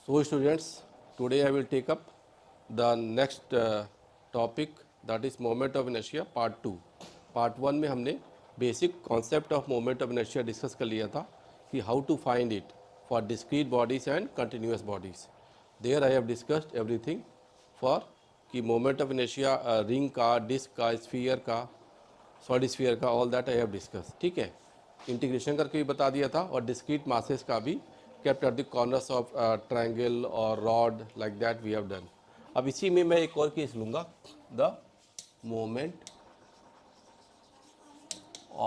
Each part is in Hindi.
So students, today I will take up the next topic, that is moment of inertia part 2. Part 1 में हमने basic concept of moment of inertia discuss कर लिया था कि how to find it for discrete bodies and continuous bodies. There I have discussed everything for कि moment of inertia ring का, disc का, sphere का, सॉलिड स्फीयर का, all that I have discuss. ठीक है, इंटीग्रेशन करके भी बता दिया था और डिस्क्रीट मासेस का भी kept at the corners of triangle और rod, like that we have done. अब इसी में मैं एक और केस लूँगा, the moment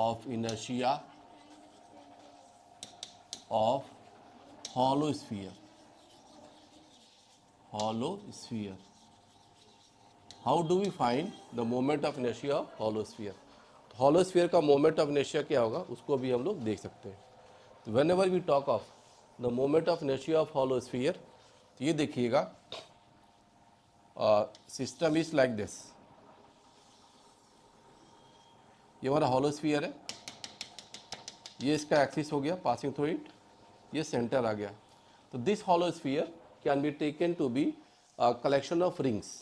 of inertia of hollow sphere. Hollow sphere, how do we find the moment of inertia of hollow sphere. Hollow sphere का मोमेंट ऑफ इनर्शिया क्या होगा उसको भी हम लोग देख सकते हैं. तो whenever we talk of the moment of inertia of hollow sphere, तो ये देखिएगा, सिस्टम इज लाइक दिस. ये हमारा हॉलो स्फीयर है, ये इसका एक्सिस हो गया पासिंग थ्रू इट, ये सेंटर आ गया. तो this hollow sphere can be taken to be collection of rings,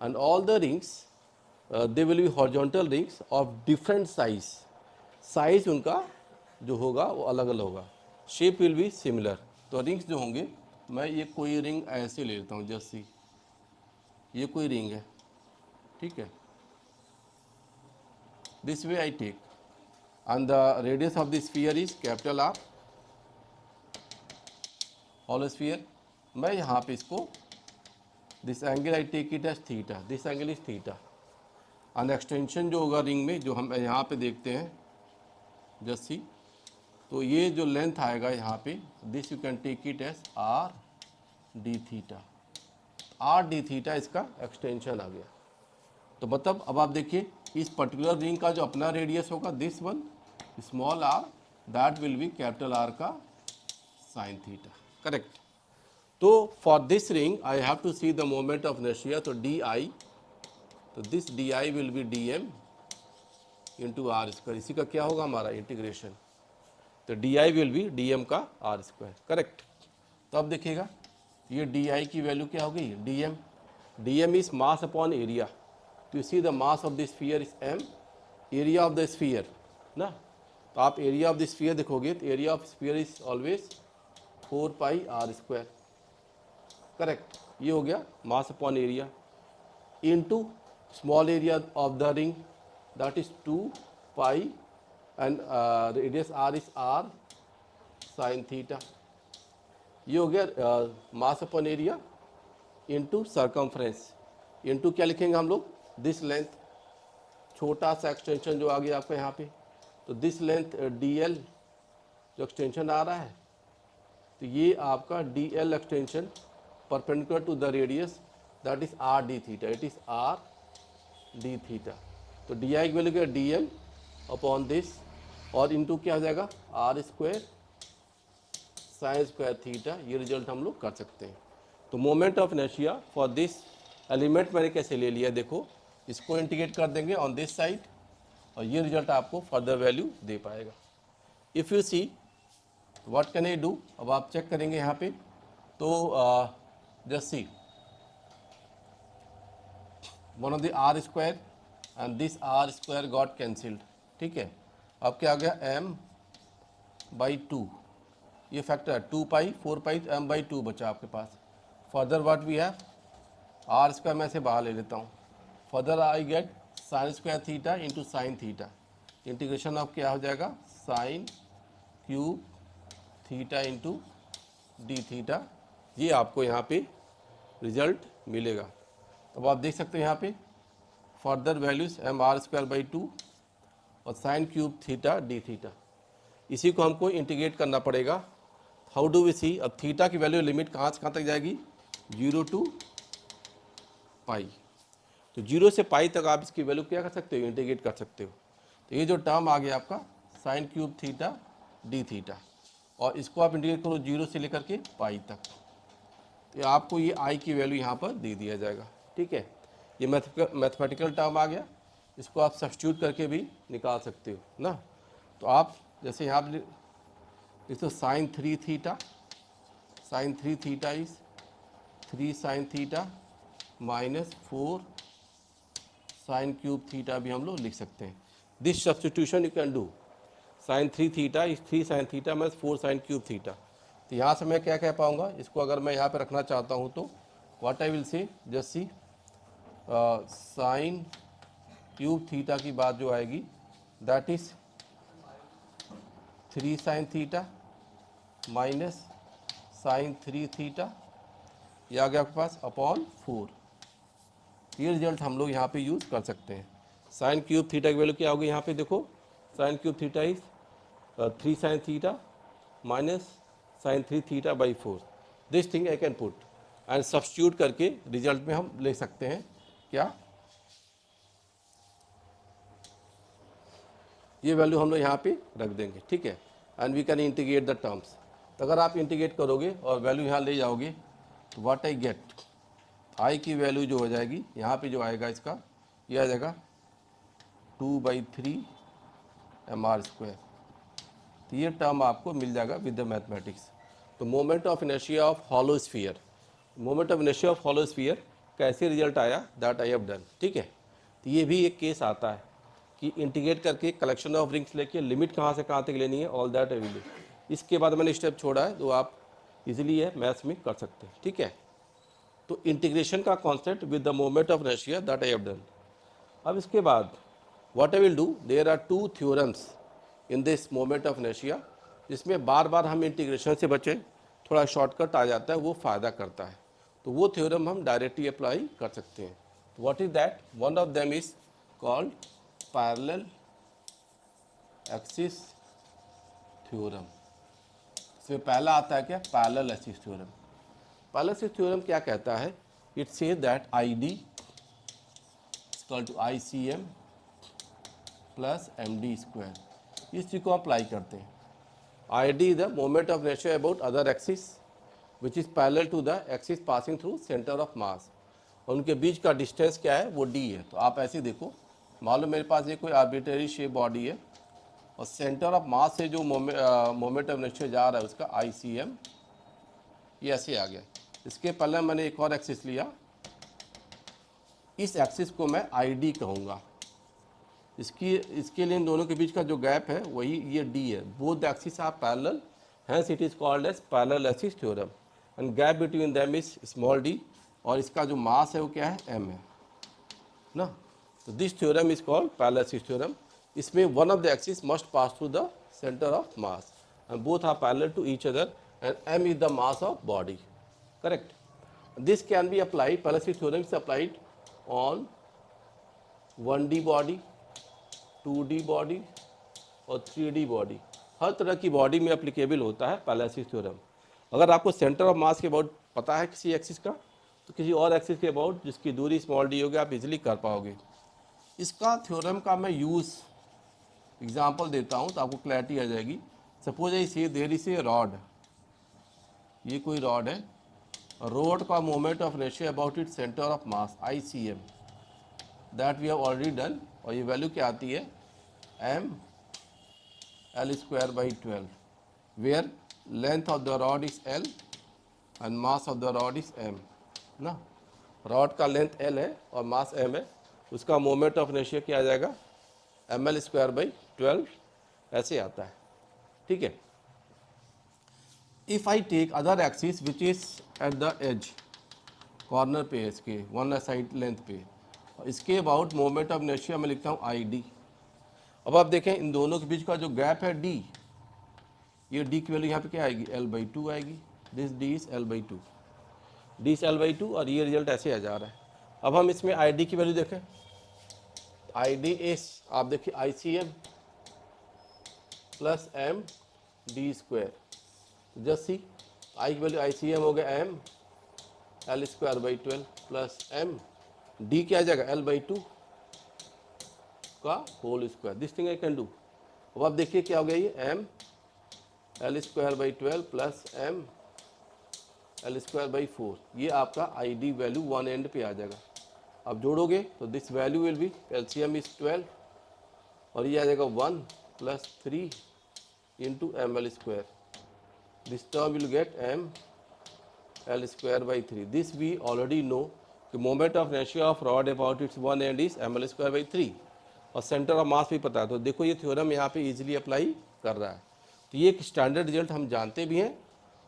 and all the rings they will be horizontal rings of different size. Size उनका जो होगा वो अलग अलग होगा, शेप विल बी सिमिलर. तो रिंग्स जो होंगे, मैं ये कोई रिंग ऐसे ले लेता हूँ, जैसे ये कोई रिंग है, ठीक है, this way I take, and the radius of the sphere is capital R, hollow sphere. मैं यहाँ पे इसको, this angle I take it as theta, this angle is theta. And extension जो होगा रिंग में, जो हम यहाँ पे देखते हैं जस्ट सी, तो ये जो लेंथ आएगा यहाँ पे, this you can take it as R D theta. R D theta इसका एक्सटेंशन आ गया. तो मतलब अब आप देखिए, इस पर्टिकुलर रिंग का जो अपना रेडियस होगा, this one small R, that will be capital R का साइन थीटा. करेक्ट. तो for this ring I have to see the moment of inertia. तो डी आई, तो this D I will be D M into R square. इसी का क्या होगा हमारा इंटीग्रेशन. तो D I will be D M का आर स्क्वायर. करेक्ट. तो अब देखिएगा, ये डी आई की वैल्यू क्या हो गई, D M. D M is mass upon area. तो you see the mass of the sphere is M, area of the sphere ना. तो आप एरिया ऑफ द स्फीयर देखोगे, तो area of sphere is always 4 pi R square. Correct. ये हो गया mass upon area into small area of the ring, that is 2 pi, and radius R is R sine theta. ये हो गया mass upon area into circumference, into क्या लिखेंगे हम लोग, दिस लेंथ, छोटा सा एक्सटेंशन जो आ गया आपका यहाँ पे. तो दिस लेंथ डी एल जो एक्सटेंशन आ रहा है, तो ये आपका D L extension perpendicular to the radius, that is R D theta. It is R D theta. तो डी आई की वैल्यू क्या, डी एम अपॉन दिस, और इनटू क्या हो जाएगा, R square sine square theta. ये रिजल्ट हम लोग कर सकते हैं. तो moment of inertia for this element मैंने कैसे ले लिया, देखो, इसको इंटीग्रेट कर देंगे ऑन दिस साइड, और ये रिजल्ट आपको फर्दर वैल्यू दे पाएगा. If you see what can I do, अब आप चेक करेंगे यहाँ पे. तो just see, one of the R square and this R square got cancelled. ठीक है. अब क्या आ गया, एम बाई 2, ये फैक्टर है 2 पाई 4 पाई, एम बाई 2 बचा आपके पास. Further what we have, R square मैं से बाहर ले लेता हूँ. Further I get sine square theta into sine theta. Integration of क्या हो जाएगा, sine cube theta into D theta. ये आपको यहाँ पे रिजल्ट मिलेगा. तो आप देख सकते हैं यहाँ पे further values M R square by 2 और sine cube theta D theta. इसी को हमको इंटीग्रेट करना पड़ेगा. हाउ डू वी सी, अब थीटा की वैल्यू लिमिट कहाँ से कहाँ तक जाएगी, 0 टू पाई. तो 0 से पाई तक आप इसकी वैल्यू क्या कर सकते हो, इंटीग्रेट कर सकते हो. तो ये जो टर्म आ गया आपका sign cube theta D theta, और इसको आप इंटीग्रेट करो 0 से लेकर के पाई तक, तो आपको ये आई की वैल्यू यहाँ पर दे दिया जाएगा. ठीक है. ये मैथमेटिकल टर्म आ गया, इसको आप सब्स्टिट्यूट करके भी निकाल सकते हो ना. तो आप जैसे यहाँ पर इसको sine 3 theta sine 3 theta is 3 sine theta minus 4 sine cube theta भी हम लोग लिख सकते हैं. This substitution you can do. Sine 3 theta is 3 sine theta minus 4 sine cube theta. तो यहाँ से मैं क्या कह पाऊँगा, इसको अगर मैं यहाँ पे रखना चाहता हूँ तो what I will say, just see sine cube theta की बात जो आएगी that is 3 sine theta minus sine 3 theta, ये आ गया आपके पास अपॉन 4. ये रिजल्ट हम लोग यहाँ पे यूज़ कर सकते हैं. साइन क्यूब थीटा की वैल्यू क्या होगी यहाँ पे देखो, sine cube theta is 3 sine theta minus sine 3 theta by 4. This thing I can put and substitute करके रिजल्ट में हम ले सकते हैं क्या, ये वैल्यू हम लोग यहाँ पे रख देंगे. ठीक है, and we can integrate the terms. तो अगर आप इंटीग्रेट करोगे और वैल्यू यहाँ ले जाओगे तो व्हाट आई गेट, आई की वैल्यू जो हो जाएगी यहाँ पे जो आएगा इसका, ये आ जाएगा 2/3 mr². तो ये टर्म आपको मिल जाएगा विद द मैथमेटिक्स. तो moment of inertia of hollow sphere, moment of inertia of hollow sphere कैसे रिजल्ट आया दैट आई हैव डन. ठीक है, तो ये भी एक केस आता है कि इंटीग्रेट करके कलेक्शन ऑफ रिंग्स लेके लिमिट कहाँ से कहाँ तक लेनी है, all that I will do. इसके बाद मैंने स्टेप छोड़ा है तो आप इजीली है मैथ्स में कर सकते हैं. ठीक है, तो इंटीग्रेशन का concept with the moment of inertia that I have done. अब इसके बाद what I will do, there are 2 theorems in this moment of inertia, जिसमें बार बार हम इंटीग्रेशन से बचें, थोड़ा शॉर्टकट आ जाता है, वो फ़ायदा करता है. तो वो थ्योरम हम डायरेक्टली अप्लाई कर सकते हैं. What is that, one of them is called parallel axis theorem. इसमें पहला आता है क्या, parallel axis theorem. Parallel axis theorem क्या कहता है, it says that I D equal to I C M plus M D square. इस चीज़ को अप्लाई करते हैं. I D the moment of inertia about other axis which is parallel to the axis passing through centre of mass. और उनके बीच का डिस्टेंस क्या है, वो डी है. तो आप ऐसे देखो, मान लो मेरे पास ये कोई आर्बिट्रेरी शेप बॉडी है और सेंटर ऑफ मास से जो मोमेंट ऑफ इनर्शिया जा रहा है उसका आई सी एम, ये ऐसे आ गया. इसके पहले मैंने एक और एक्सिस लिया, इस एक्सिस को मैं आई डी कहूँगा. इसके लिए इन दोनों के बीच का जो गैप है वही ये डी है. Both the axis are parallel, hence it is called as parallel axis theorem. And gap between them is small D, और इसका जो मास है वो क्या है, एम है ना. तो this theorem is called parallel axis theorem. इसमें one of the axis must pass through the centre of mass and both are parallel to each other and M is the mass of body. Correct. This can be applied, parallel axis theorem is applied on 1D body, 2D body और 3D बॉडी. हर तरह की बॉडी में एप्लीकेबल होता है पैरेलल एक्सिस थ्योरम. अगर आपको सेंटर ऑफ मास के अबाउट पता है किसी एक्सिस का, तो किसी और एक्सिस के अबाउट जिसकी दूरी स्मॉल डी होगी आप इजीली कर पाओगे. इसका थ्योरम का मैं यूज़ एग्जांपल देता हूँ तो आपको क्लैरिटी आ जाएगी. सपोज आई से देयर इज ए रॉड, ये कोई रॉड है, रॉड का moment of inertia about it centre of mass I C M, that we have already done. और ये वैल्यू क्या आती है, M L square by 12, where length of the rod is L and mass of the rod is M ना. रॉड का लेंथ एल है और मास एम है, उसका मोमेंट ऑफ इनर्शिया क्या आ जाएगा, एम एल स्क्वायर बाई 12 ऐसे आता है. ठीक है. If I take other axis which is at the edge, corner पे है इसके, वन साइड लेंथ पे, इसके अबाउट मोमेंट ऑफ इनर्शिया मैं लिखता हूँ आई डी. अब आप देखें इन दोनों के बीच का जो गैप है डी, ये डी की वैल्यू यहाँ पे क्या आएगी, L/2 आएगी. This D is L/2, D is L/2 और ये रिजल्ट ऐसे आ जा रहा है. अब हम इसमें आई डी की वैल्यू देखें, आई डी इज आप देखिए I C M plus M D square. Just see, I की वैल्यू आई सी एम हो गया M L square by 12 plus M, D क्या आ जाएगा L/2 का whole square. This thing I can do. अब आप देखिए क्या हो गया, ये M L square by 12 plus M L square by 4, ये आपका I D value one end पे आ जाएगा. आप जोड़ोगे तो this value will be, LCM is 12 और ये आ जाएगा 1 + 3 into M L square. This term will get M L square by 3. This we already know कि moment of inertia of rod about its one end is ml square by 3 और सेंटर ऑफ मास भी पता है। तो देखो ये थ्योरम यहाँ पे इजीली अप्लाई कर रहा है। तो ये एक स्टैंडर्ड रिजल्ट हम जानते भी हैं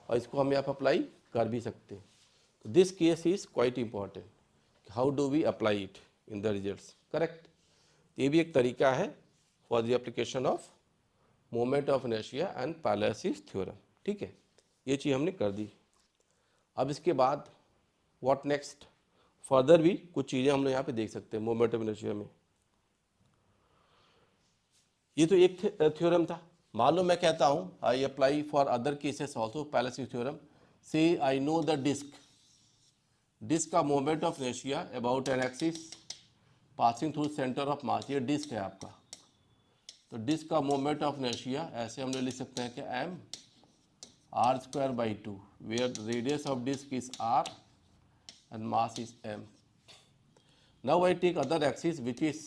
और इसको हम यहाँ पर अप्लाई कर भी सकते हैं। तो this case is quite important, how do we apply it in the results, correct. ये भी एक तरीका है for the application of moment of inertia and parallel axis theorem. ठीक है, ये चीज़ हमने कर दी। अब इसके बाद व्हाट नेक्स्ट, फर्दर भी कुछ चीज़ें हम लोग यहाँ पे देख सकते हैं मोमेंट ऑफ इनर्शिया में। ये तो एक थ्योरम था। मान लो मैं कहता हूँ I apply for other cases also parallel axis theorem. Say I know the disc का moment of inertia about an axis passing through centre of mass. ये डिस्क है आपका, तो डिस्क का मोमेंट ऑफ इनर्शिया ऐसे हम लोग लिख सकते हैं कि m r square by 2 where radius of disc is r and mass is m. Now I take other axis which is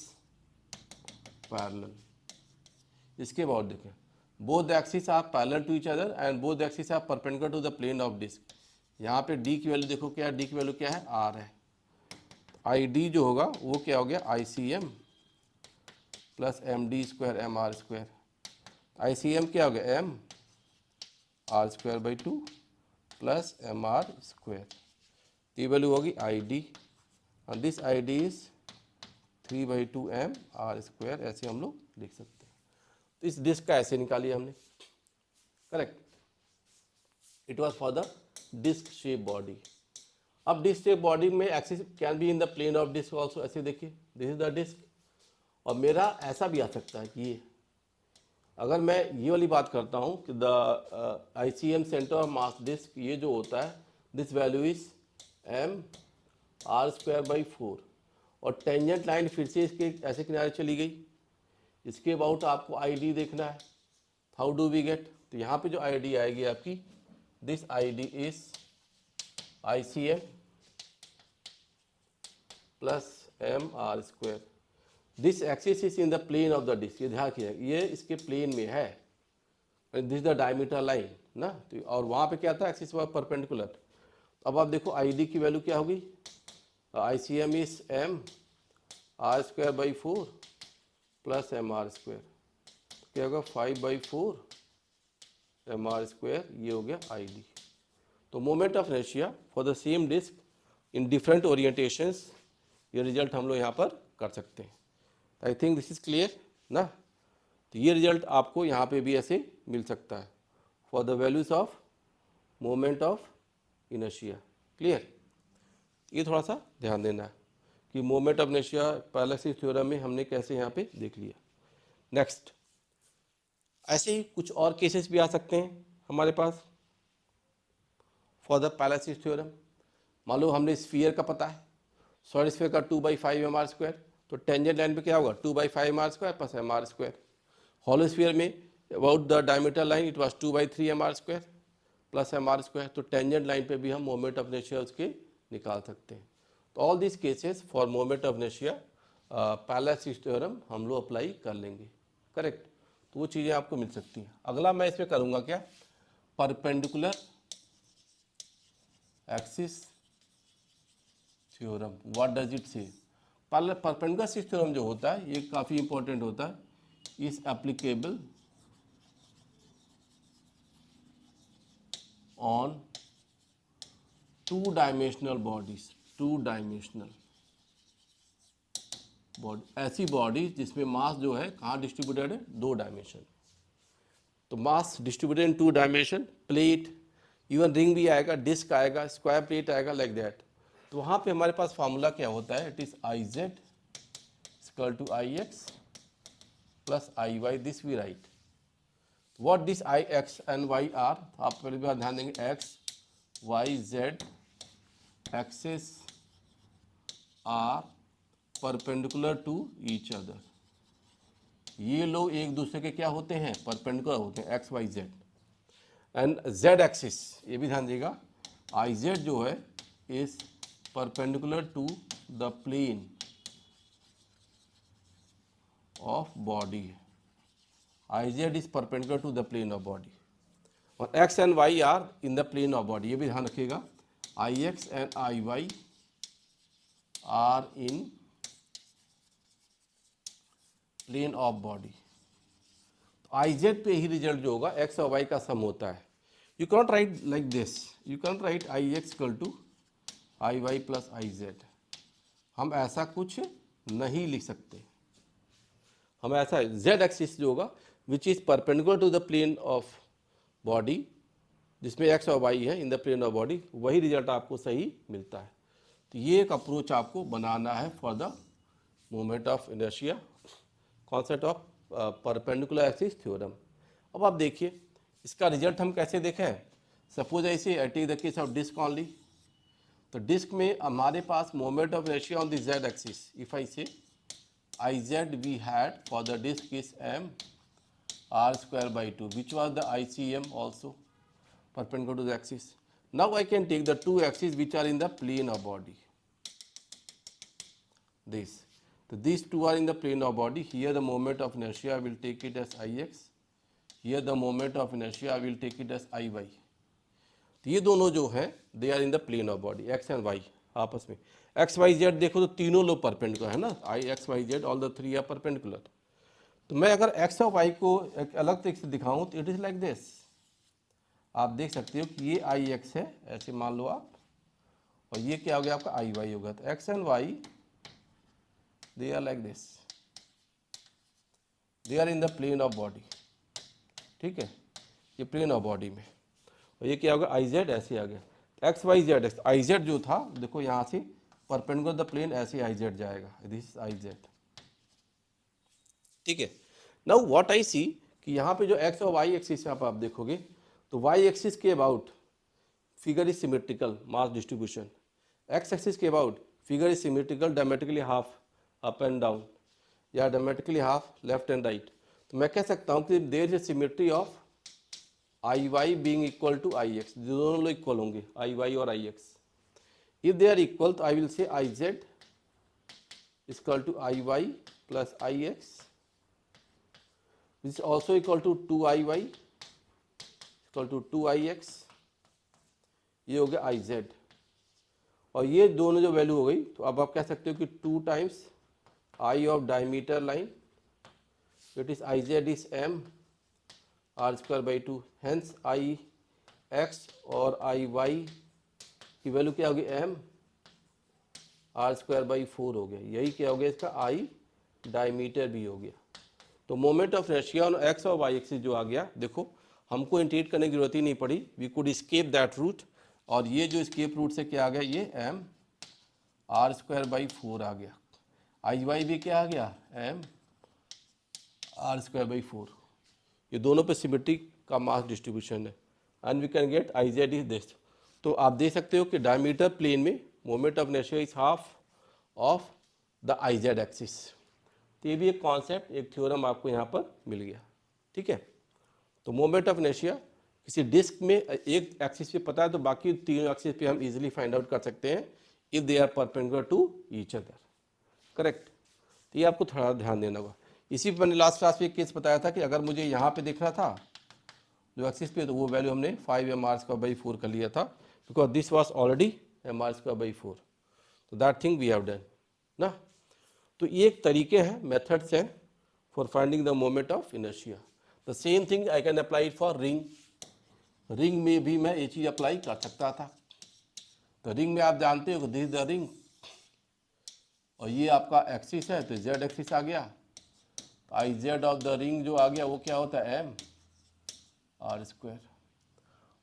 parallel. इसके बाद देखें, both axes are parallel to each other and both axes are perpendicular to the plane of disk. यहाँ पे d की वैल्यू देखो क्या है, d की वैल्यू क्या है, r है। id जो होगा वो क्या हो गया, ICM plus md square mr square. ICM क्या हो गया, m r square by 2 plus mr square. ये वैल्यू होगी ID और this ID is 3/2 m r square. ऐसे हम लोग लिख सकते हैं। तो इस डिस्क का ऐसे निकालिए हमने, correct. It was for the disc shape body. अब डिस्क शेप बॉडी में axis can be in the plane of disc also. ऐसे देखिए, दिस इज द डिस्क और मेरा ऐसा भी आ सकता है कि ये, अगर मैं ये वाली बात करता हूँ कि the ICM centre of mass disc, ये जो होता है this value is m r square by 4 और टेंजेंट लाइन फिर से इसके ऐसे किनारे चली गई। इसके अबाउट आपको ID देखना है, हाउ डू वी गेट। तो यहाँ पे जो ID आएगी आपकी, this ID is ICM plus m r square. This axis is in the plane of the disc. ये ध्यान रखिए, ये इसके प्लेन में है, दिस द डायमीटर लाइन ना। तो और वहाँ पे क्या था, एक्सिस वह परपेंडिकुलर। अब आप देखो ID की वैल्यू क्या होगी, ICM is m r square by 4 plus m r square. क्या होगा 5/4 m r स्क्वायर, ये हो गया ID। तो moment of inertia for the same disc in different orientations, ये रिजल्ट हम लोग यहाँ पर कर सकते हैं। I think this is clear ना। तो ये रिजल्ट आपको यहाँ पे भी ऐसे मिल सकता है for the values of moment of inertia. Clear, ये थोड़ा सा ध्यान देना है कि moment of inertia parallel axis theorem में हमने कैसे यहाँ पे देख लिया। नेक्स्ट, ऐसे ही कुछ और केसेस भी आ सकते हैं हमारे पास फॉर द पैरेलसिस थ्योरम। मान लो हमने स्फीयर का पता है, सॉलिड स्फीयर का 2/5 m r स्क्वायर, तो टेंजेंट लाइन पे क्या होगा 2/5 m r square plus m r square. Hollow sphere में about the diameter line it was 2/3 m r square plus m r square. तो टेंजेंट लाइन पे भी हम मोमेंट ऑफ इनर्शिया उसके निकाल सकते हैं। तो all this cases for moment of inertia parallel axis theorem हम लोग अप्लाई कर लेंगे, करेक्ट। तो वो चीज़ें आपको मिल सकती हैं। अगला मैं इसमें करूँगा क्या, perpendicular axis theorem. What does it से। परपेंडिकुलर एक्सिस थ्योरम जो होता है ये काफ़ी इंपॉर्टेंट होता है, is applicable on to dimensional bodies. Two dimensional body, ऐसी बॉडी जिसमें मास जो है कहाँ डिस्ट्रीब्यूटेड है, 2 डायमेंशन। तो mass distributed in 2 dimension, plate, even ring भी आएगा, डिस्क आएगा, स्क्वायर प्लेट आएगा, लाइक दैट। तो वहाँ पे हमारे पास फार्मूला क्या होता है, it is IZ equal to IX plus IY। This we write what this IX and Y are. आप पहले बार ध्यान देंगे, X Y Z axes are perpendicular to each other. ये लोग एक दूसरे के क्या होते हैं, परपेंडिकुलर होते हैं, X Y Z. And Z axis, ये भी ध्यान दीजिएगा, आई जेड जो है is perpendicular to the plane of body. I Z is perpendicular to the plane of body और X and Y are in the plane of body. ये भी ध्यान रखिएगा, I X and I Y are in plane of body. I Z पे ही रिजल्ट जो होगा एक्स और वाई का सम होता है। You cannot write like this, you cannot write I X equal to I Y plus I Z. हम ऐसा कुछ नहीं लिख सकते। हम ऐसा जेड एक्सिस जो होगा which is perpendicular to the plane of body, जिसमें एक्स और वाई है in the plane of body, वही रिजल्ट आपको सही मिलता है। तो ये एक अप्रोच आपको बनाना है for the moment of inertia, concept of perpendicular axis theorem. अब आप देखिए इसका रिजल्ट हम कैसे देखें। सपोज ऐसे I take the case of disc only, तो डिस्क में हमारे पास moment of inertia on the Z axis, if I say I Z we had for the disc is m r square by 2, which was the ICM also perpendicular to the axis. Now I can take the two axes which are in the plane of body. This, so these two are in the plane of body. Here the moment of inertia I will take it as Ix. Here the moment of inertia I will take it as Iy. तो ये दोनों जो है they are in the plane of body, X and Y आपस में। एक्स वाई जेड देखो तो तीनों लोग परपेंडिकुलर है ना, I X Y Z all the three are perpendicular. तो मैं अगर एक्स और वाई को एक अलग तरीके से दिखाऊं तो इट इज लाइक दिस। आप देख सकते हो कि ये आई एक्स है, ऐसे मान लो आप, और ये क्या हो गया आपका आई वाई होगा। तो X and Y they are like this, they are in the plane of body. ठीक है, ये प्लेन ऑफ बॉडी में, और ये क्या होगा आई जेड ऐसे आ गया। X Y Z X, I Z जो था देखो यहाँ से परपेंडिकुलर द प्लेन, ऐसे आई जेड जाएगा, दिस आई जेड। ठीक है, नाउ व्हाट आई सी कि यहाँ पे जो एक्स और वाई एक्सिस है आप देखोगे तो वाई एक्सिस के about figure is symmetrical mass distribution, X axis के about figure is symmetrical diametrically half up and down या diametrically half left and right. तो मैं कह सकता हूँ कि there is symmetry of I Y being equal to I X, दोनों लोग इक्वल होंगे आई वाई और I X. If they are equal तो I will say I Z equal to I Y plus I X which is also equal to 2iy equal to 2ix, ये हो गया iz। और ये दोनों जो वैल्यू हो गई तो अब आप कह सकते हो कि 2 times I of diameter line, it is I Z is m r square by 2, hence I X और आई वाई की वैल्यू क्या होगी m r स्क्वायर बाई 4 हो गया। यही क्या हो गया इसका आई डायमीटर भी हो गया। तो moment of inertia on x और वाई एक्सिस जो आ गया, देखो हमको इंटीग्रेट करने की जरूरत ही नहीं पड़ी, we could escape that route. और ये जो स्केप रूट से क्या आ गया, ये m r स्क्वायर बाई 4 आ गया। आई वाई भी क्या आ गया m r स्क्वायर बाई 4। ये दोनों पे सिमेट्री का मास डिस्ट्रीब्यूशन है and we can get I Z is this. तो आप देख सकते हो कि डायमीटर प्लेन में moment of inertia is half of the I Z axis. तो ये भी एक कॉन्सेप्ट, एक थ्योरम आपको यहाँ पर मिल गया। ठीक है, तो मोमेंट ऑफ इनर्शिया किसी डिस्क में एक एक्सिस पे पता है तो बाकी तीनों एक्सिस पे हम इजीली फाइंड आउट कर सकते हैं if they are perpendicular to each other. Correct, तो ये आपको थोड़ा ध्यान देना होगा। इसी पर मैंने लास्ट क्लास में एक केस बताया था कि अगर मुझे यहाँ पे देखना था जो एक्सिस पे, तो वो वैल्यू हमने 5 mr² बाई 4 कर लिया था, because this was already mr² by 4। तो that thing we have done ना। तो ये एक तरीके हैं, मेथड्स हैं for finding the moment of inertia. The same thing I can apply for ring. Ring में भी मैं ये चीज़ अप्लाई कर सकता था। तो रिंग में आप जानते हो कि दिस द रिंग, और ये आपका एक्सिस है तो जेड एक्सिस आ गया। I Z of the ring जो आ गया वो क्या होता है m r स्क्वायर।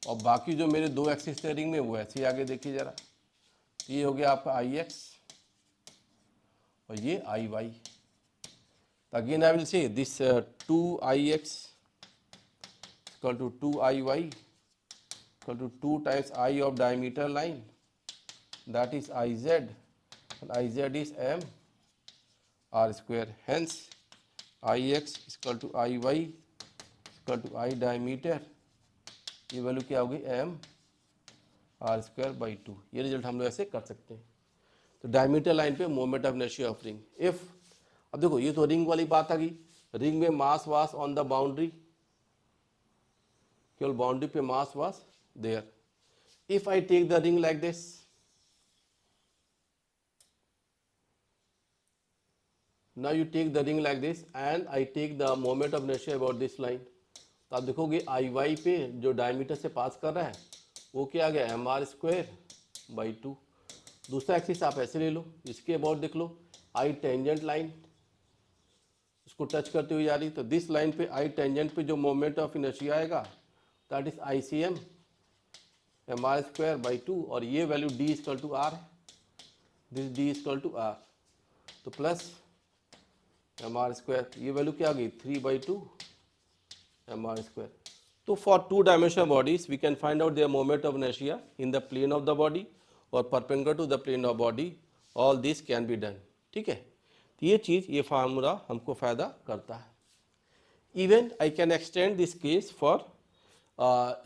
और बाकी जो मेरे दो एक्सिस थे रिंग में वो ऐसे ही आगे देखिए ज़रा, ये हो गया आपका आई एक्स और ये I Y. Again I will say this 2ix equal to 2iy equal to 2 times I of diameter line, that is I Z, and I z is m r square, hence I x equal to I y equal to I diameter, ये वैल्यू क्या होगी m r square by 2। ये रिजल्ट हम लोग ऐसे कर सकते हैं। तो डायमीटर लाइन पे moment of inertia of ring if, अब देखो ये तो रिंग वाली बात आ गई, रिंग में मास वास ऑन द बाउंड्री, केवल बाउंड्री पे मास वास there. If I take the ring like this, now you take the ring like this and I take the moment of inertia about this line, तो आप देखोगे आई वाई पे जो डायमीटर से पास कर रहा है वो क्या आ गया एम आर स्क्वायर बाई 2। दूसरा एक्सिस आप ऐसे ले लो, इसके अबाउट देख लो आई टेंजेंट लाइन उसको टच करते हुए जा रही, तो दिस लाइन पे आई टेंजेंट पे जो मोमेंट ऑफ इनर्शिया आएगा that is I C M R square by 2, और ये value D equal to R है, this D equal to R, तो प्लस एम आर स्क्वायर, ये वैल्यू क्या आ गई 3/2 एम आर स्क्वायर। तो for two dimensional bodies we can find out their moment of inertia in the plane of the body और perpendicular to the plane of body, all this can be done. ठीक है, तो ये चीज़, ये फार्मूला हमको फ़ायदा करता है। Even I can extend this case for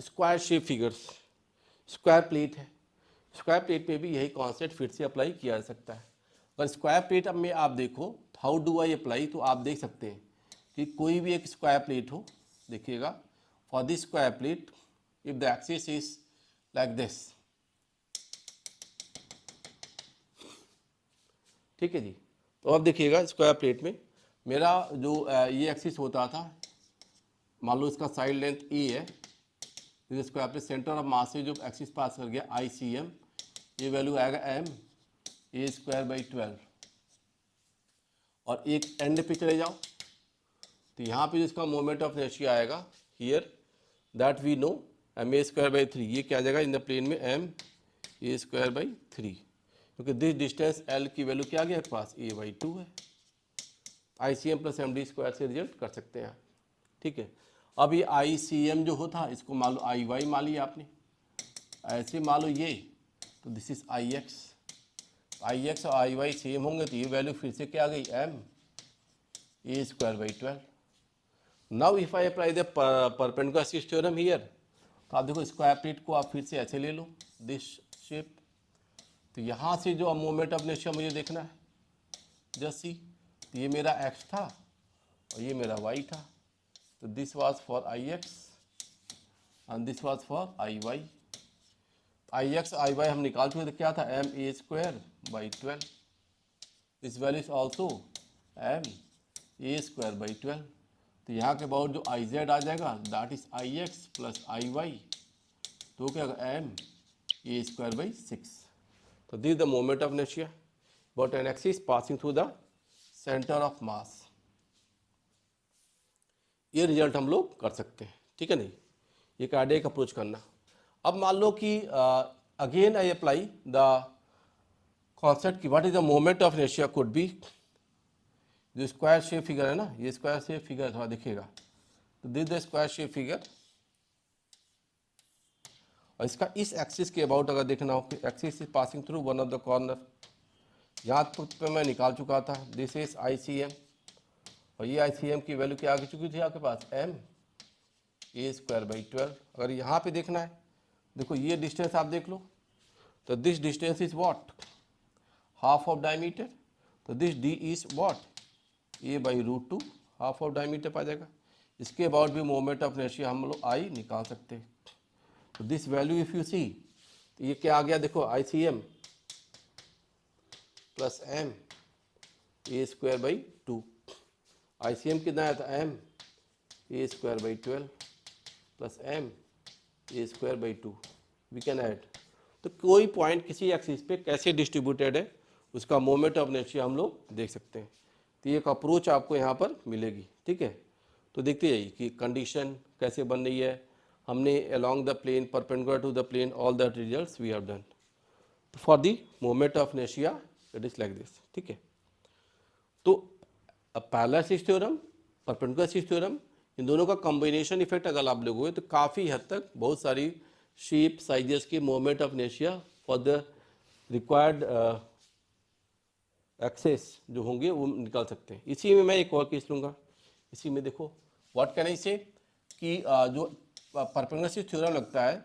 square shape figures. Square plate है, स्क्वायर प्लेट में भी यही कॉन्सेप्ट फिर से अप्लाई किया जा सकता है। पर स्क्वायर प्लेट अब में आप देखो हाउ डू आई अप्लाई, तो आप देख सकते हैं कि कोई भी एक स्क्वायर प्लेट हो, देखिएगा for this square plate if the axis is like this, ठीक है जी। तो अब देखिएगा स्क्वायर प्लेट में मेरा जो ये एक्सिस होता था, मान लो इसका साइड लेंथ ए है, इस स्क्वायर प्लेट सेंटर ऑफ मास से जो एक्सिस पास कर गया आई सी एम, ये वैल्यू आएगा एम ए स्क्वायर बाई 12, और एक एंड पे चले जाओ तो यहाँ पे जिसका मोमेंट ऑफ इनर्शिया आएगा here that we know M A square by 3, ये क्या आ जाएगा इन द प्लेन में एम ए स्क्वायर बाई 3, क्योंकि दिस डिस्टेंस एल की वैल्यू क्या आ गया पास ए बाई 2 है। I C M plus M D square से रिजल्ट कर सकते हैं, ठीक है। अब ये आई सी एम जो होता इसको मान लो आई वाई मान लिया आपने, ऐसे मान लो ये, तो दिस इज आई एक्स और आई वाई सेम होंगे तो ये वैल्यू फिर से क्या आ गई M A square by 12। Now if I apply the perpendicular axis theorem here, तो आप देखो स्क्वायर प्लेट को आप फिर से ऐसे ले लो दिस शेप, तो यहाँ से जो मोमेंट ऑफ इनर्शिया मुझे देखना है जस्ट सी, तो ये मेरा एक्स था और ये मेरा वाई था, तो this was for I X and this was for I Y. I X I Y हम निकाल चुके, तो क्या था M A square by 12, this value is also M A square by 12, तो यहाँ के अबाउट जो आई जेड आ जाएगा that is I X plus I Y, तो क्या होगा एम ए स्क्वायर बाई 6। तो this the moment of inertia but an axis passing through the centre of mass, ये रिजल्ट हम लोग कर सकते हैं, ठीक है नहीं, ये कार्डियक अप्रोच करना। अब मान लो कि again I apply the concept की what is the moment of inertia could be, जो स्क्वायर शेप फिगर है ना, ये स्क्वायर शेप फिगर थोड़ा दिखेगा, तो this the square shape figure, और इसका इस एक्सिस के अबाउट अगर देखना हो, axis is passing through one of the corner, यहाँ तक पे मैं निकाल चुका था, this is I C M, और ये आई सी एम की वैल्यू क्या आ चुकी थी आपके पास एम ए स्क्वायर बाई 12। अगर यहाँ पे देखना है, देखो ये डिस्टेंस आप देख लो, तो this distance is what half of diameter, तो this D is what A by root 2 half of diameter पा जाएगा। इसके अबाउट भी मोमेंट ऑफ इनर्शिया हम लोग आई निकाल सकते हैं, तो this value if you see, तो ये क्या आ गया देखो I C M plus M A square by 2, I C M कितना आया था M A square by 12 plus M A square by 2, we can add, तो कोई पॉइंट किसी एक्सिस पे कैसे डिस्ट्रीब्यूटेड है उसका मोमेंट ऑफ इनर्शिया हम लोग देख सकते हैं, तो ये एक अप्रोच आपको यहाँ पर मिलेगी, ठीक है। तो देखते जाइए कि कंडीशन कैसे बन रही है, हमने along the plane perpendicular to the plane all the results we have done, तो for the moment of inertia it is like this, ठीक है। तो parallel axis theorem, perpendicular axis theorem, इन दोनों का कॉम्बिनेशन इफेक्ट अगर आप लोगोगे तो काफ़ी हद तक बहुत सारी शेप साइजेस के moment of inertia for the required axes जो होंगे वो निकाल सकते हैं। इसी में मैं एक और केस लूँगा, इसी में देखो व्हाट कैन आई से कि जो परपेंडिकुलर एक्सिस थ्योरम लगता है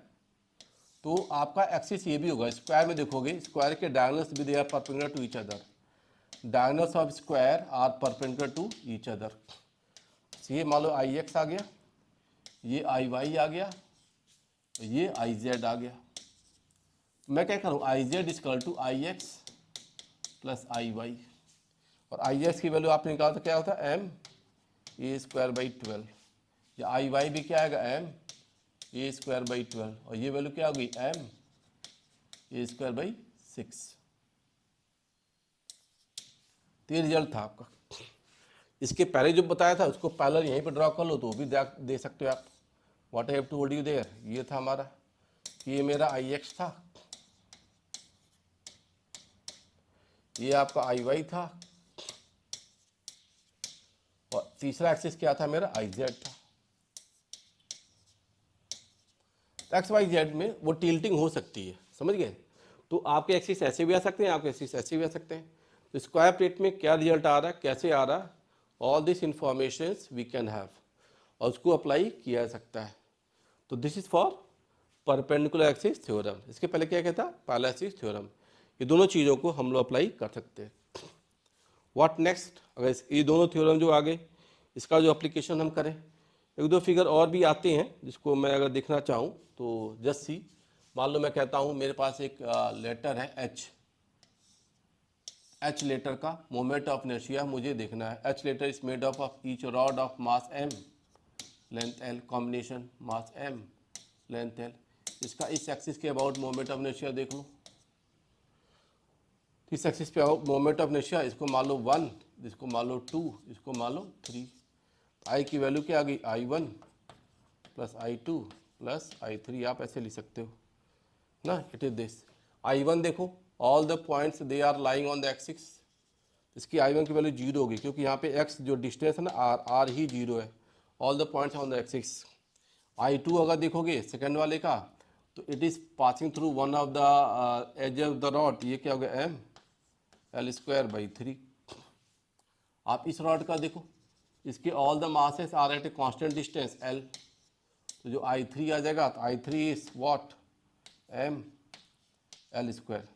तो आपका एक्सिस ये भी होगा, स्क्वायर में देखोगे स्क्वायर के डायगोनल्स भी they are perpendicular to each other, diagonals of square are perpendicular to each other. ये मान लो आई एक्स आ गया, ये आई वाई आ गया, ये आई जेड आ गया, मैं क्या करूँ, I Z equal to I X plus I Y, और आई एक्स की वैल्यू आपने निकाला तो क्या होता है एम ए स्क्वायर बाई 12, या आई वाई भी क्या आएगा एम ए स्क्वायर बाई 12, और ये वैल्यू क्या होगी एम ए स्क्वायर बाई 6। तो ये रिजल्ट था आपका। इसके पहले जो बताया था उसको पैरेलल यहीं पर ड्रॉ कर लो तो भी दे सकते हो आप। What I have told you there, ये था हमारा, ये मेरा आई एक्स था, ये आपका आई वाई था, और तीसरा एक्सिस क्या था मेरा आई जेड था। एक्स वाई जेड में वो टिल्टिंग हो सकती है, समझ गए। तो आपके एक्सिस ऐसे भी आ सकते हैं, आपके एक्सिस ऐसे भी आ सकते हैं। तो स्क्वायर प्लेट में क्या रिजल्ट आ रहा है, कैसे आ रहा है, all this information we can have, और उसको अप्लाई किया जा सकता है। तो this is for perpendicular axis theorem. इसके पहले क्या कहता, पैरेलल एक्सिस थ्योरम। ये दोनों चीज़ों को हम लोग अप्लाई कर सकते हैं। व्हाट नेक्स्ट, अगर ये दोनों थ्योरम जो आगे इसका जो एप्लीकेशन हम करें, एक दो फिगर और भी आते हैं जिसको मैं अगर देखना चाहूँ तो जस्ट सी। मान लो मैं कहता हूँ मेरे पास एक लेटर है एच लेटर का मोमेंट ऑफ इनर्शिया मुझे देखना है। H letter is made up of each rod of mass M length L, combination mass M length L. इसका इस एक्सिस के अबाउट मोमेंट ऑफ इनर्शिया देख लो, इस एक्सिस पे मोमेंट ऑफ इनर्शिया, इसको मान लो 1, इसको मान लो 2, इसको मान लो 3। आई की वैल्यू क्या आ गई, I1 plus I2 plus I3, आप ऐसे लिख सकते हो ना। इट इज दिस I1 देखो, all the points they are lying on the axis, इसकी I1 की वैल्यू 0 होगी क्योंकि यहाँ पे x जो डिस्टेंस है ना r ही 0 है। All the points on the axis. I2 अगर देखोगे सेकेंड वाले का, तो it is passing through one of the edge of the rod, ये क्या हो गया एम एल स्क्वायर बाई 3। आप इस रॉड का देखो, इसके all the masses are at a constant distance L, तो जो I3 आ जाएगा, तो I3 is what M L square,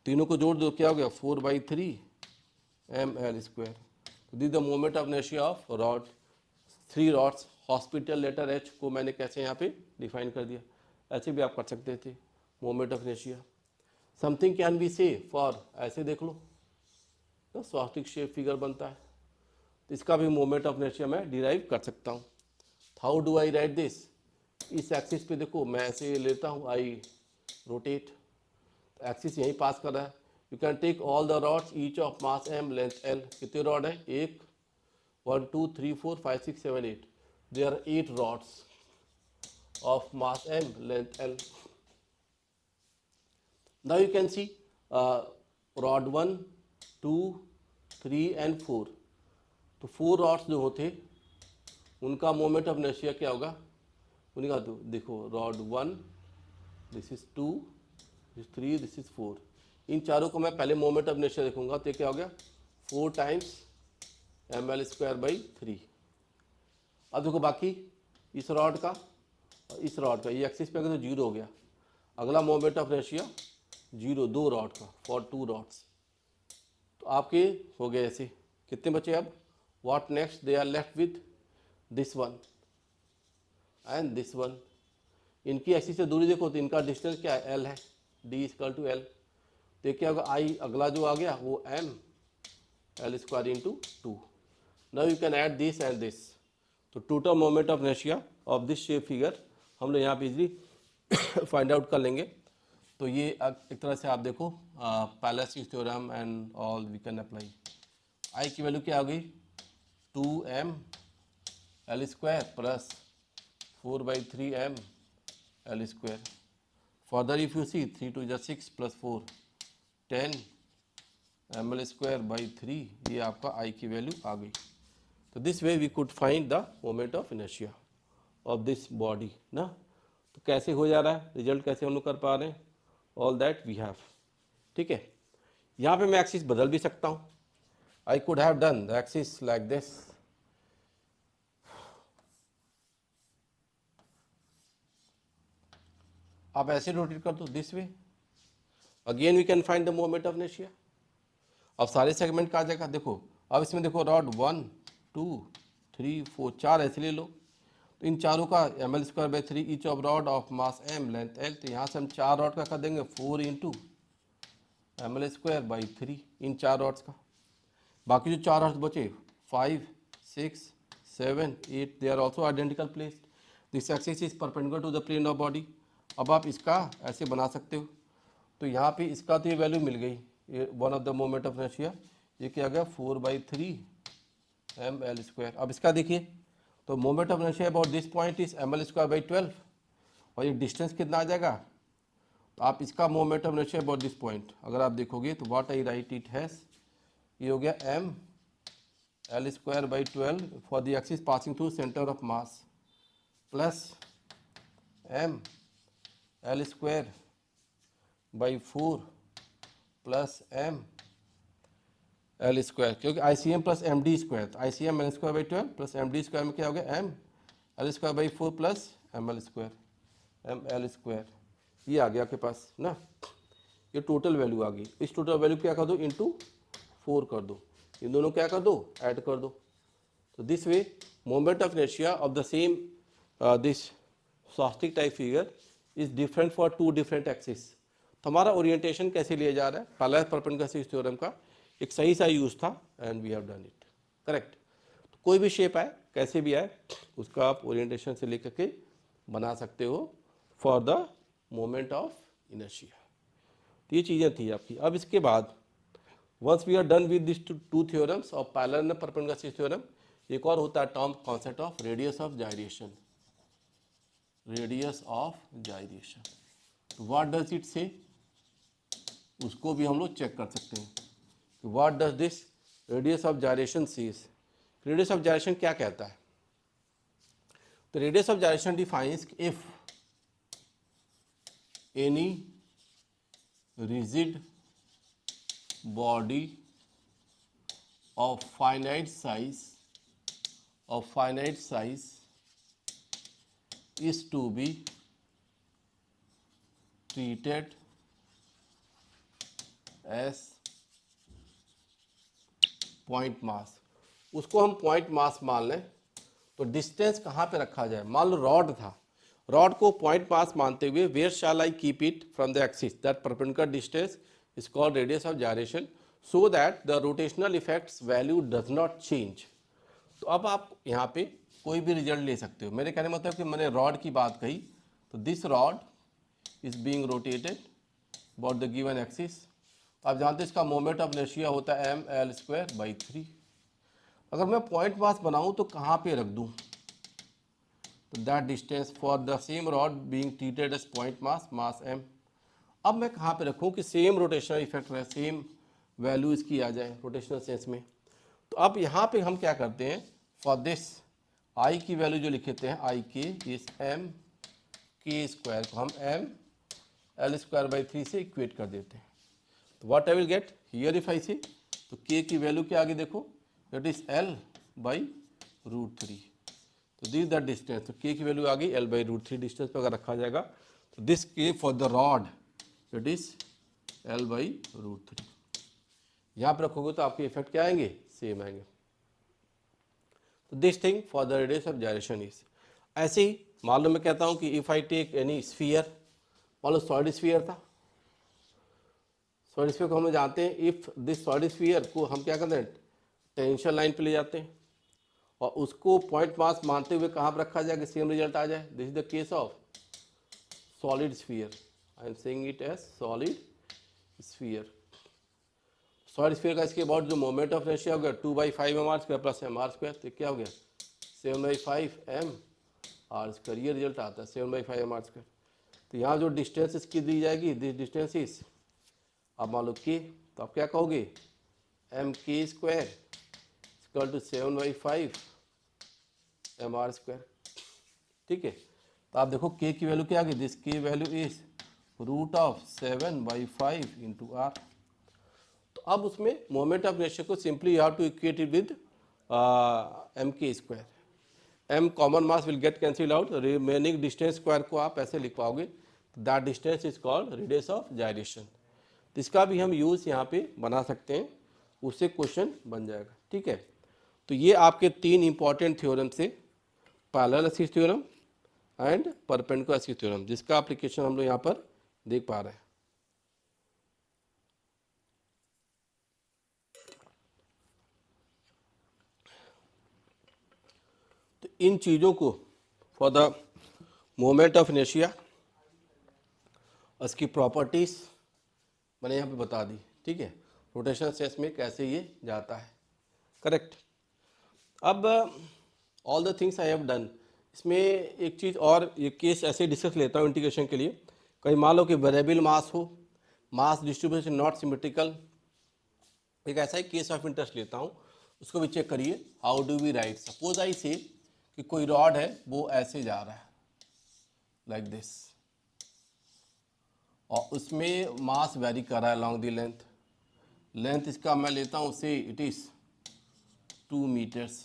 तीनों को जोड़ दो क्या हो गया 4/3 एम एल स्क्वायर। तो this the moment of inertia of rod, 3 rods. Hospital letter H को मैंने कैसे यहाँ पे डिफाइन कर दिया, ऐसे भी आप कर सकते थे moment of inertia. Something can be से फॉर, ऐसे देख लो तो स्वास्टिक शेप फिगर बनता है, तो इसका भी मोमेंट ऑफ इनर्शिया मैं डिराइव कर सकता हूँ। How do I right this, इस एक्सिस पे देखो मैं ऐसे लेता हूँ, आई रोटेट, एक्सिस यहीं पास कर रहा है। You can take all the rods each of mass M length L, कितने रॉड है, 1 2 3 4 5 6 7 8, there are 8 rods of mass M length L. Now you can see rod 1 2 3 and 4, तो 4 रॉड्स जो होते उनका मोमेंट ऑफ इनर्शिया क्या होगा, उनका तो देखो rod 1, this is 2, this 3, this is 4, इन चारों को मैं पहले मोमेंट ऑफ इनर्शिया देखूंगा, तो क्या हो गया 4 times M L square by 3। अब देखो बाकी इस रॉड का और इस रॉड का, ये एक्सिस पे अगर तो 0 हो गया, अगला मोमेंट ऑफ इनर्शिया 0, 2 रॉड का फॉर 2 रॉड्स, तो आपके हो गए ऐसे। कितने बचे अब, what next, they are left with this one and this one. इनकी एक्सिस से दूरी देखो तो इनका डिस्टेंस क्या है, एल है, डी इक्वल टू एल। तो क्या होगा, आई अगला जो आ गया वो M L square into 2। Now you can add this and this, तो total moment of inertia of this shape figure हम लोग यहाँ पे इजीली फाइंड आउट कर लेंगे। तो ये एक तरह से आप देखो parallel theorem and all we can apply. I की वैल्यू क्या आ गई, 2m L square plus 4/3 m L square. Further if you see 3 2 6 प्लस 4 10 एम एल स्क्वायर बाई 3, ये आपका आई की वैल्यू आ गई। तो this way we could find the moment of inertia of this body ना। तो कैसे हो जा रहा है, रिजल्ट कैसे हम लोग कर पा रहे हैं, ऑल दैट वी हैव। ठीक है, यहाँ पे मैं एक्सिस बदल भी सकता हूँ। I could have done the axis like this, आप ऐसे रोटेट कर दो this way, again we can find the moment of inertia. अब सारे सेगमेंट का आ जाएगा। देखो अब इसमें देखो रॉड 1 2 3 4 4 ऐसे ले लो, तो इन चारों का ml²/3 each of rod of mass m length l, तो यहाँ से हम 4 रॉड का कर देंगे 4 इंटू ml²/3 इन 4 रॉड्स का। बाकी जो 4 रॉड्स बचे 5, 6, 7, 8 they are also identical placed. This axis is perpendicular to the plane of body. अब आप इसका ऐसे बना सकते हो। तो यहाँ पे इसका तो ये वैल्यू मिल गई, ये one of the moment of inertia, ये क्या आ गया 4/3 ml²। अब इसका देखिए, तो moment of inertia about this point is ml²/12 और ये डिस्टेंस कितना आ जाएगा। तो आप इसका moment of inertia about this point अगर आप देखोगे तो what I right it has, ये हो गया ml²/12 for the axis passing through centre of mass plus ml²/4 plus ml², क्योंकि ICM प्लस MD², तो ICM ml²/12 प्लस MD² में क्या हो गया ml²/4 प्लस ml², ये आ गया आपके पास ना। ये टोटल वैल्यू आ गई। इस टोटल वैल्यू क्या कर दो, इंटू 4 कर दो, इन दोनों क्या कर दो, ऐड कर दो। तो this way moment of inertia of the same this swastik type figure is different for 2 different axis. तो हमारा ओरिएंटेशन कैसे लिया जा रहा है, पहला परपेंडिकुलर थ्योरम का एक सही सा यूज था and we have done it correct. तो कोई भी शेप आए कैसे भी आए उसका आप ओरिएंटेशन से लेकर के बना सकते हो for the moment of inertia. तो ये चीज़ें थी आपकी। अब इसके बाद once we are done with this 2 theorems of parallel and perpendicular theorem, एक और होता है term concept of radius of gyration. Radius of gyration, तो व्हाट डज इट से, उसको भी हम लोग चेक कर सकते हैं कि what does this radius of gyration says. Radius of gyration क्या कहता है। तो radius of gyration defines if any rigid body of finite size is to be treated as point mass। उसको हम point mass मान लें, तो डिस्टेंस कहाँ पे रखा जाए। मान लो रॉड था, रॉड को पॉइंट मास मानते हुए where shall I keep it from the axis, that perpendicular distance is called radius of gyration so that the rotational effects value does not change. तो अब आप यहाँ पे कोई भी रिजल्ट ले सकते हो। मेरे कहने मतलब कि मैंने रॉड की बात कही, तो this rod is being rotated about the given axis. आप जानते हैं इसका मोमेंट ऑफ इनर्शिया होता है ml²/3। अगर मैं पॉइंट मास बनाऊँ तो कहाँ पे रख दूँ, तो that distance for the same rod being treated as point mass m। अब मैं कहाँ पे रखूँ कि सेम रोटेशनल इफेक्ट रहे, सेम वैल्यू इसकी आ जाए रोटेशनल सेंस में। तो अब यहाँ पे हम क्या करते हैं, फॉर दिस आई की वैल्यू जो लिखते हैं आई के इस mk² को हम ml²/3 से इक्वेट कर देते हैं। तो what I will get here if I से, तो k की वैल्यू क्या आगे देखो, इट इज l/√3। तो दिस द डिस्टेंस, तो k की वैल्यू आ गई l/√3 डिस्टेंस पर अगर रखा जाएगा, तो this k for the rod it is l/√3। यहाँ पर रखोगे तो आपके इफेक्ट क्या आएंगे, सेम आएंगे। तो this thing for the radius of gyration is. ऐसे ही मान लो मैं कहता हूँ कि if I take any sphere, मान लो सॉलिड स्फीयर था, सॉलिड स्फीयर को हम जानते हैं, इफ दिस सॉलिड स्फीयर को हम क्या करते हैं, टेंशन लाइन पे ले जाते हैं और उसको पॉइंट मास मानते हुए कहाँ पर रखा जाए कि सेम रिजल्ट आ जाए। This is the case of solid sphere, I am saying it as solid sphere. Solid sphere का इसके बाद जो मोमेंट ऑफ इनर्शिया हो गया 2/5 mr² प्लस mr², तो क्या हो गया 7/5 mr², ये रिजल्ट आता है 7/5 mr²। तो यहाँ जो डिस्टेंस इसकी दी जाएगी, दिस डिस्टेंस इज, अब मान लो k, तो आप क्या कहोगे mk² इक्वल टू 7/5 mr²। ठीक है, तो आप देखो k की वैल्यू क्या आ गई, this k value is √7/5 into r। तो अब उसमें मोमेंट ऑफ इनर्शिया को simply you have to equate it with mk²। m common mass will get cancel out, remaining distance square को आप ऐसे लिख पाओगे, that distance is called radius of gyration. तो इसका भी हम यूज़ यहाँ पे बना सकते हैं, उससे क्वेश्चन बन जाएगा। ठीक है, तो ये आपके 3 इंपॉर्टेंट थ्योरम से parallel axis theorem and perpendicular axis theorem, जिसका एप्लीकेशन हम लोग यहाँ पर देख पा रहे हैं। तो इन चीज़ों को for the moment of inertia उसकी प्रॉपर्टीज मैंने यहाँ पे बता दी, ठीक है। रोटेशनल सेंस में कैसे ये जाता है, करेक्ट। अब all the things I have done, इसमें एक चीज़ और ये केस ऐसे डिस्कस लेता हूँ इंटीग्रेशन के लिए। कहीं मान लो कि वेरिएबल मास हो, मास डिस्ट्रीब्यूशन नॉट सिमेट्रिकल, एक ऐसा ही केस ऑफ इंटरेस्ट लेता हूँ, उसको भी चेक करिए। How do we write, suppose I say कि कोई रॉड है वो ऐसे जा रहा है लाइक दिस, और उसमें मास वेरी कर रहा है अलॉन्ग दी लेंथ। लेंथ इसका मैं लेता हूँ से इट इज़ 2 मीटर्स,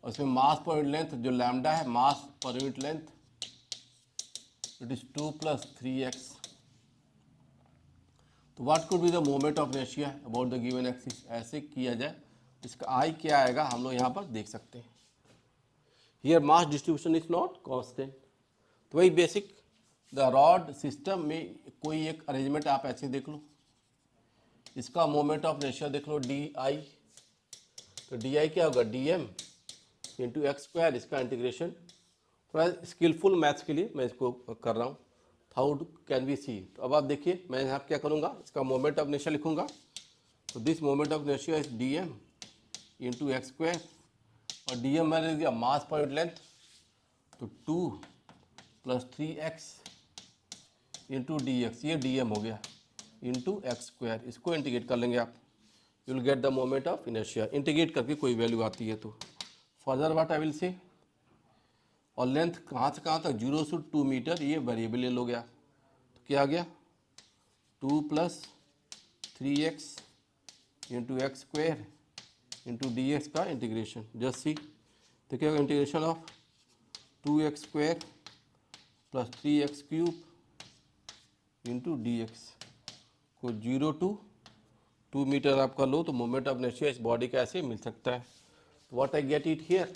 और इसमें मास पर यूनिट लेंथ जो लैम्डा है, मास per unit length it is 2 + 3x। तो what could be the moment of inertia about the given axis, ऐसे किया जाए इसका आई क्या आएगा हम लोग यहाँ पर देख सकते हैं। Here mass distribution is not constant, तो वही बेसिक द रॉड सिस्टम में कोई एक अरेंजमेंट आप ऐसे देख लो, इसका मोमेंट ऑफ इनर्शिया देख लो डी आई, तो डी आई क्या होगा dm इंटू एक्स स्क्वायर, इसका इंटीग्रेशन। थोड़ा स्किलफुल मैथ्स के लिए मैं इसको कर रहा हूँ। हाउ कैन वी सी, तो अब आप देखिए मैं यहाँ क्या करूँगा, इसका मोमेंट ऑफ इनर्शिया लिखूँगा। तो this moment of inertia is dm into x square, और dm मैंने दिया मास पर यूनिट लेंथ, तो 2 + 3x इंटू dx, ये dm हो गया इंटू एक्स स्क्वायर। इसको इंटीग्रेट कर लेंगे आप, you will get the moment of inertia. Integrate करके कोई वैल्यू आती है तो फर्दर व्हाट आई विल से, और लेंथ कहाँ से कहाँ तक 0 से 2 मीटर, ये वेरिएबल ले लो गया, तो क्या आ गया 2 + 3x into x square into d x का इंटीग्रेशन। जस्ट सी, तो क्या होगा integration of 2x square + 3x cube into d x को 0 to 2 मीटर आपका लो, तो मोमेंट ऑफ इनर्शिया इस बॉडी का ऐसे मिल सकता है। तो what I get it here,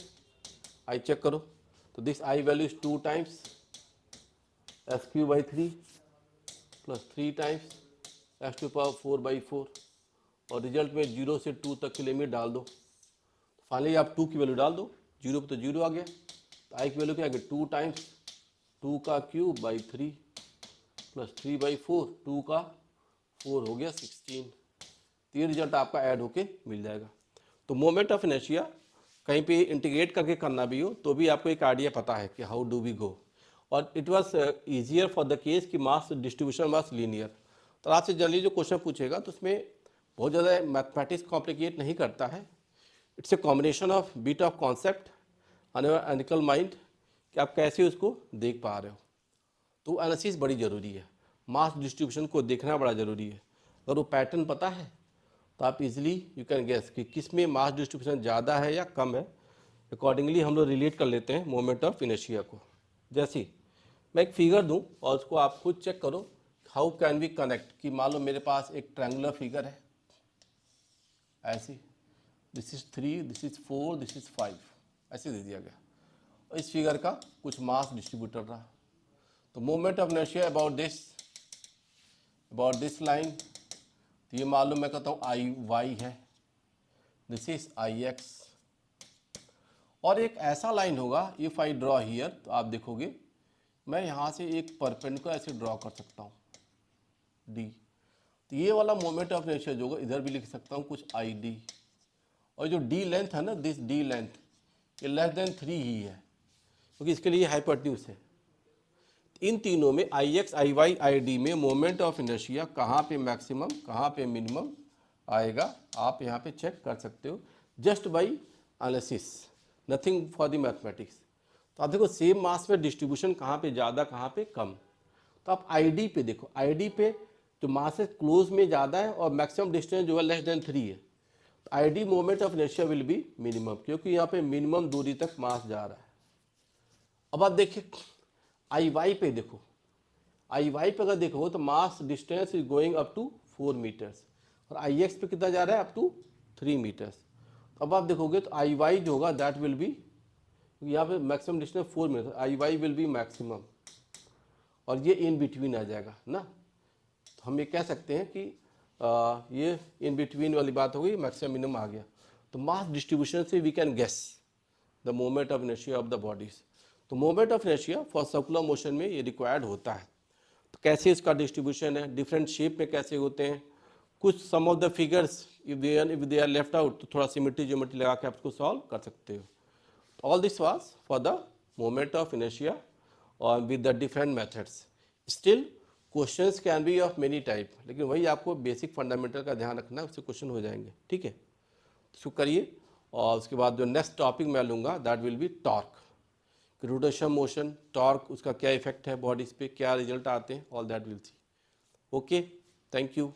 I check करो, तो this I value is 2 times s³/3 + 3 times s⁴/4, और रिजल्ट में 0 से 2 तक की लिमिट डाल दो। फाइनली आप 2 की वैल्यू डाल दो, 0 पे तो 0 आ गया, तो आई की वैल्यू क्या आ गया 2 टाइम्स 2³/3 + 3/4, 2 का 4 हो गया 16। तो ये रिजल्ट आपका ऐड होके मिल जाएगा। तो मोमेंट ऑफ इनर्शिया कहीं पे इंटीग्रेट करके करना भी हो तो भी आपको एक आइडिया पता है कि हाउ डू वी गो, और it was easier for the case कि मास डिस्ट्रीब्यूशन वाज लीनियर। तो आपसे जनरली जो क्वेश्चन पूछेगा तो उसमें बहुत ज़्यादा मैथमेटिक्स कॉम्प्लिकेट नहीं करता है, it's a combination of bit of concept and analytical mind कि आप कैसे उसको देख पा रहे हो। तो एनालिसिस बड़ी ज़रूरी है, मास डिस्ट्रीब्यूशन को देखना बड़ा ज़रूरी है। अगर वो पैटर्न पता है तो आप इजीली यू कैन गेस कि किस में मास डिस्ट्रीब्यूशन ज़्यादा है या कम है। अकॉर्डिंगली हम लोग रिलेट कर लेते हैं मोमेंट ऑफ इनर्शिया को। जैसे मैं एक फिगर दूं और उसको आप खुद चेक करो, हाउ कैन वी कनेक्ट, कि मान लो मेरे पास एक ट्रायंगुलर फिगर है ऐसी, this is 3, this is 4, this is 5, ऐसे दे दिया गया, और इस फिगर का कुछ मास डिस्ट्रीब्यूटर रहा। तो moment of inertia about this line, तो ये मालूम मैं कहता हूँ आई वाई है, दिस इज आई एक्स। और एक ऐसा लाइन होगा, इफ आई ड्रॉ हियर, तो आप देखोगे मैं यहाँ से एक परपेंडिकुलर ऐसे ड्रॉ कर सकता हूँ डी, तो ये वाला मोमेंट ऑफ इनर्शिया जो होगा इधर भी लिख सकता हूँ कुछ आई डी, और जो डी लेंथ है ना, दिस डी लेंथ, ये <3 ही है क्योंकि इसके लिए हाइपोटेन्यूज है। इन तीनों में I X I Y I D में मोमेंट ऑफ इनर्शिया कहाँ पे मैक्सिमम कहाँ पे मिनिमम आएगा, आप यहाँ पे चेक कर सकते हो just by analysis, nothing for the mathematics. तो आप देखो सेम मास में डिस्ट्रीब्यूशन कहाँ पे ज़्यादा कहाँ पे कम, तो आप आई डी पे देखो, आई डी पे जो मास है क्लोज में ज़्यादा है और मैक्सिमम डिस्टेंस जो है <3 है, तो I D moment of inertia will be minimum, क्योंकि यहाँ पे मिनिमम दूरी तक मास जा रहा है। अब आप देखिए आई वाई पे देखो, आई वाई पे अगर देखो तो mass distance is going up to 4 metres, और आई एक्स पे कितना जा रहा है अप टू 3 मीटर्स। अब आप देखोगे तो आई वाई जो होगा दैट विल बी, यहाँ पे maximum distance 4 metre, I y will be maximum, और ये इन बिटवीन आ जाएगा ना। तो हम ये कह सकते हैं कि ये इन बिटवीन वाली बात हो गई, मैक्सिमम मिनिमम आ गया। तो मास डिस्ट्रीब्यूशन से we can guess the moment of inertia of the bodies. तो moment of inertia for circular motion में ये रिक्वायर्ड होता है। तो कैसे इसका डिस्ट्रीब्यूशन है, डिफरेंट शेप में कैसे होते हैं, कुछ sum of the figures if they are left out तो थोड़ा सिमेट्री ज्योमेट्री लगा के आप उसको सॉल्व कर सकते हो। All this was for the moment of inertia or with the different methods. Still questions can be of many type, लेकिन वही आपको बेसिक फंडामेंटल का ध्यान रखना है, उससे क्वेश्चन हो जाएंगे, ठीक है। इसको करिए और उसके बाद जो नेक्स्ट टॉपिक मैं लूँगा that will B torque, rotation motion torque, उसका क्या इफेक्ट है बॉडीज पे, क्या रिजल्ट आते हैं, all that will see. Okay, thank you.